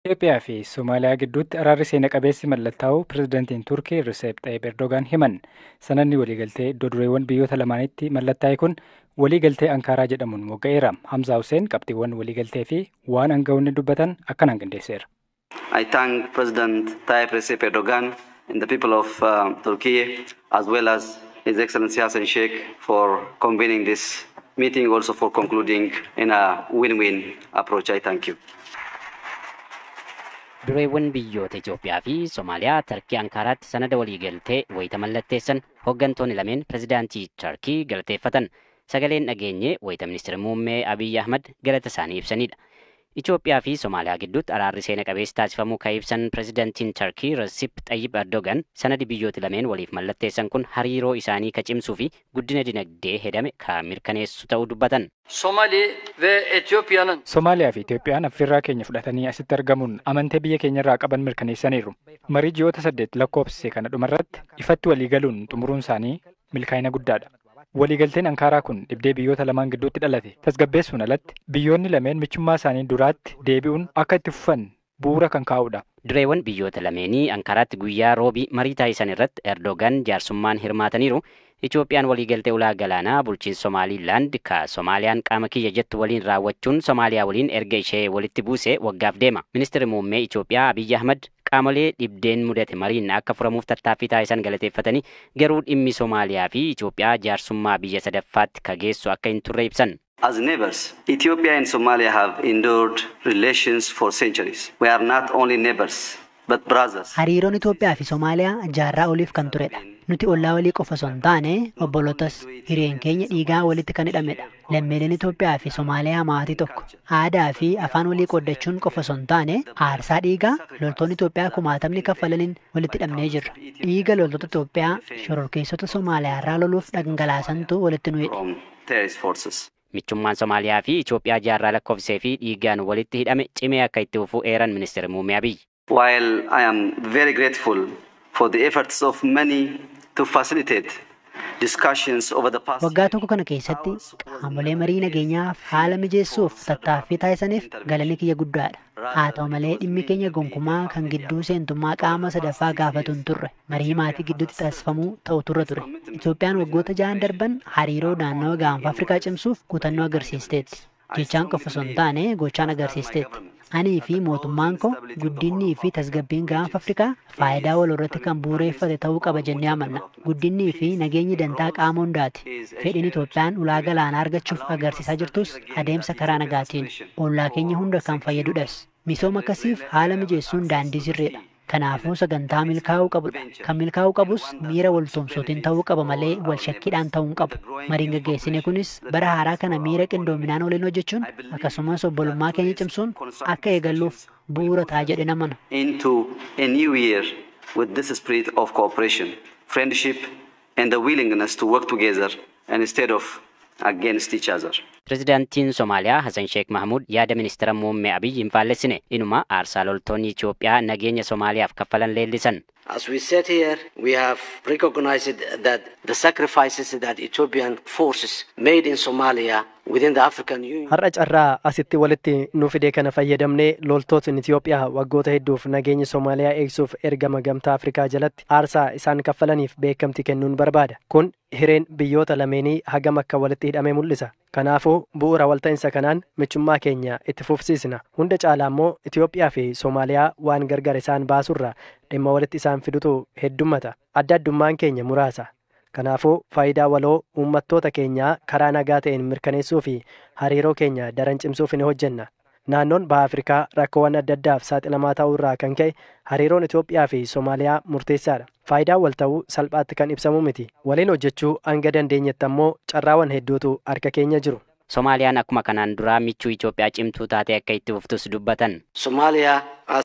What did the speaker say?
Itoophiyaa fi Somaaliyaa gidduutti araarri seena qabeessi mallattaa'u pirezidaantiin Turkii Recep Tayyip Erdogan himan. Sanadni waliigaltee iddoo dureewwan biyyoota lamaanitti mallattaa'e kun waliigaltee Ankaaraa jedhamuun mogga'eera. Hamza Hussein qabxiiwwan waliigaltee fi waan aangawoonni dubbatan akkanaan qindeesseera. I thank President Tayyip Recep Erdogan and the people of Turkey as well as His Excellency Hassan Sheikh for convening this meeting, also for concluding in a win-win approach. I thank you. Dureewwan biyyoota Itoophiyaa fi Somaaliyaa Tarkii Ankaaraatti sanada waliigaltee wayita mallatteessan hooggantoonni lameen pirezidaantii Tarkii galateeffatan. Sagaleen dhageenye wayita ministeera muummee Abiy Ahmad galata isaanii ibsanidha. Itoophiyaa fi Somaaliyaa gidduutti araarri seena qabeessi taasifamuu kan ibsan pirezidaantiin Tarkii Recep Tayyip Erdogan sanadi biyyoota lameen waliif mallatteessan kun hariiroo isaanii ka cimsuu fi guddina dinagdee hedame kan mirkaneessu ta'uu dubbatan. Somaaliyaa fi Itoophiyaan affeerraa keenya fudhatanii asitti argamuun amantee biyya keenyarraa qaban mirkaneessaniiru. Marii ji'oota 8 lakkoofsise kana dhumarratti ifatti waliigaluun xumuruun isaanii milkaa'ina guddaadha. Waliigalteen Ankaaraa kun dhibdee biyyoota lamaan gidduutti dhalate. Tasgabbeessuun alatti biyyoonni lameen michummaa isaanii duraatti deebi'uun akka itti fufan bu'uura kan kaa'udha. Dureewwan biyyoota lameenii Ankaaraatti guyyaa roobii marii taasisan irratti Erdogan jaarsummaan hirmaataniiru. Itoophiyaan waliigaltee ulaa galaanaa bulchiinsa Somaaliilaand ka Soomaaliyaan qaama kiyya jettu waliin raawwachuun Soomaaliyaa waliin erga ishee walitti buusee waggaaf deema. Ministeerri muummee Itoophiyaa Abiy Ahmad qaamolee dhibdeen mudate mariin akka furamuuf tattaaffii taasisan galateeffatanii garuu dhimmi Soomaaliyaa fi Itoophiyaa jaarsummaa biyya sadaffaatti ka geessu akka hin turre ibsan. As neighbors, Ethiopia and Somalia have endured relations for centuries. We are not only neighbors, but brothers. Hariiroon Itoophiyaa fi Somaaliyaa jaarraa oliif kan turedha. Nuti ollaa walii qofa osoo hin taane obbolotas hiriyeen keenya dhiigaa walitti kan hidhamedha. Lammiileen Itoophiyaa fi Somaaliyaa maatii tokko. Aadaa fi afaan walii qooddachuun qofa osoo hin taane aarsaa dhiigaa loltoonni Itoophiyaa kumaatamni kaffalaniin walitti hidhamnee jirra. Dhiiga loltoota Itoophiyaa shororkeessota Somaaliyaa irraa loluuf dhangalaasantu walitti nu hidhe. Michummaan Somaaliyaa fi Itoophiyaa jaarraa lakkoofsee fi dhiigaan walitti hidhame cimee akka itti fufuu eeran ministeera muummee Abiy. While I am very grateful for the efforts of many to facilitate discussions over the past. Waggaa tokko kana keessatti qaamolee marii nageenyaaf haala mijeessuuf tattaaffii taasisaniif galanni kiyya guddaadha. Haa ta'u malee dhimmi keenya gonkumaa kan gidduu seentummaa qaama sadaffaa gaafatu hin turre. Marii maatii gidduutti taasifamuu ta'u turre ture. Itoophiyaan waggoota 6 darban hariiroo naannoo gaanfa Afrikaa cimsuuf kutannoo agarsiisteetti. Jechaan qofa osoo hin taane gochaan agarsiisteetti.Anii fi mootummaan koo guddinnii fi tasgabbiin gaanfa Afrikaa faayidaa wal irratti kan bu'uureffate ta'uu qaba jennee amanna. Guddinnii fi nageenyi dantaa qaama hundaati. Fedhiin Itoophiyaan ulaa galaanaa argachuuf agarsiisaa jirtus adeemsa karaa nagaatiin ollaa keenya hunda kan fayyadudhas. Misooma akkasiif haala mijeessuun daandii sirreedha. Kanaafuu sagantaa milkaa'uu qabudha. Kan milkaa'uu qabus miira waltumsuutiin ta'uu qaba malee wal shakkiidhaan ta'uu hin qabu. Mariin gaggeessine kunis bara haaraa kana miira qindoominaan waliin hojjechuun akkasumas obbolummaa keenya cimsuun akka eegalluuf bu'uura ta'a jedhe namana. Into a new year with this spirit of cooperation, friendship and the willingness to work together instead of against each other. Pirezidaantiin Somaaliyaa Hassan Sheikh Mahmud yaada ministeera muummee Abiy hin faallessine. Inuma aarsaa loltoonni Itoophiyaa nageenya Somaaliyaaf kaffalan leellisan. As we said here, we have recognized that the sacrifices that Ethiopian forces made in Somalia within the African Union. Har'a carraa asitti walitti nu fide kana fayyadamnee loltootni Itoophiyaa waggoota hedduuf nageenya Somaaliyaa eegsuuf ergama gamtaa Afrikaa jalatti aarsaa isaan kaffalaniif beekamtii kennuun barbaada. Kun hireen biyyoota lameenii hagam akka walitti hidhame mul'isa. Kanaafuu bu'uura walta'iinsa kanaan michummaa keenya itti fufsiisna. Hunda caalaa immoo Itoophiyaa fi Somaaliyaa waan gargar isaan baasurra dhimma walitti isaan fidutu heddummata. Adda addummaan keenya muraasa. Kanaafuu faayidaa waloo uummattoota keenyaa karaa nagaa ta'een mirkaneessuu fi hariiroo keenya daran cimsuuf ni hojjenna. Naannoon baha Afrikaa rakkoowwan adda addaaf saaxilamaa ta'uu irraa kan ka'e hariiroon Itoophiyaa fi Somaaliyaa murteessaadha. Faayidaa wal ta'uu salphaatti kan ibsamu miti. Waliin hojjechuu hanga dandeenyetti ammoo carraawwan hedduutu harka keenya jiru. Soomaaliyaan akkuma kanaan duraa michuu Itoophiyaa cimtuu taate akka itti fuftus dubbatan. Somalia